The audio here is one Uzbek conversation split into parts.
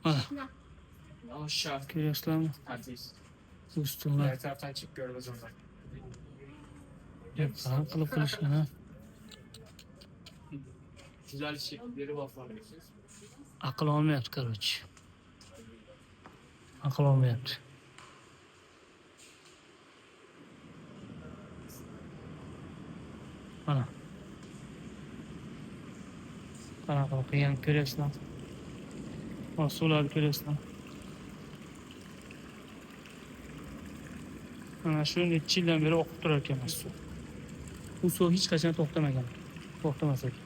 Mana Aşağı. ko'ryapsizlarmi? Aziz. Bu ustunlar Her taraftan çık görmez onlar. yapılan qilib qilishgan ha. Güzel şekilleri var. Aql olmayapti, короче. Aql olmayapti. Mana. Qanaqa qilgan ko'ryapsizlar. Mana suvlarni ko'ryapsizlar. Mana shu necha yildan beri oqib turar ekan suv. Bu suv hech qachon to'xtamagan. To'xtamasa kerak.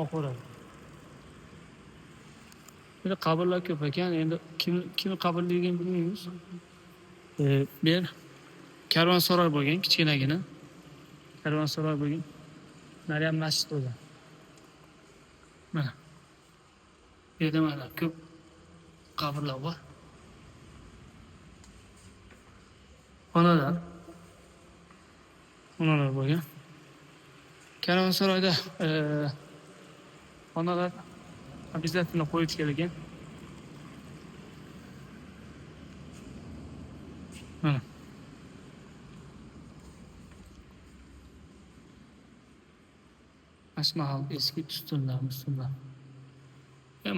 Oqaveradi. Böyle qabrlar ko'p ekan. Endi kimni qabrligini bilmaymiz. Bu yer karvonsaroy bo'lgan, kichkinagina. Karvonsaroy bo'lgan. Nari ham masjid bo'lgan. Mana. Bu yerda mana ko'p qabrlar bor. Onalar. Onalar bo'lgan. Karvonsaroyda onalar обязательно qo'yish kerak ekan. Mana. Asmahal eski ustunlar, ustunlar.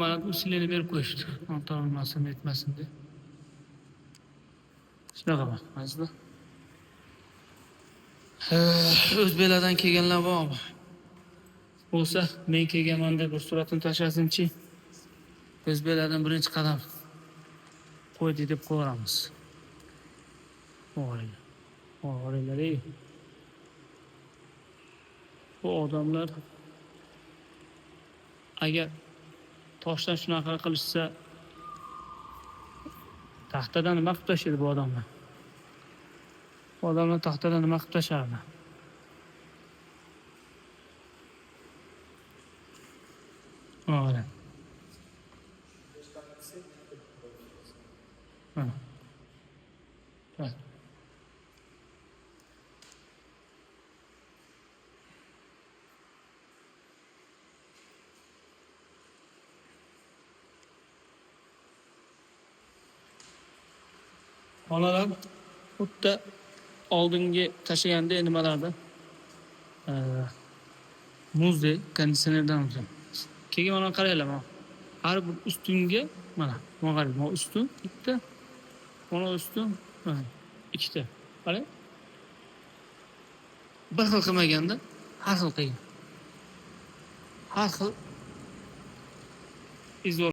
Mana bu sileni berib qo'yishdi. Ontorolmasin, etmasin deb. Shunaqa bor, mazza. O'zbeklardan kelganlar bormi? Bo'lsa, men kelganman deb bir suratini tashlasinchi. O'zbeklardan birinchi qadam qo'ydi deb qo'yamiz. O'g'rilar. Bu odamlar agar toshdan shunaqa qilishsa, taxtadan nima qilib tashlaydi bu odamlar? Bu odamlar taxtadan nima qilib tashardi? Mana. Mana. Bak. Onalar xuddi oldingi tashlaganda nimalarda muzdek konditsionerdan o'tgan. Keyin mana qaranglar, mana har bir ustunga mana qarang, mana ustun bitta, mana ustun mana ikkita. Qarang. Bir xil qilmaganda har xil qilgan. Har xil izvor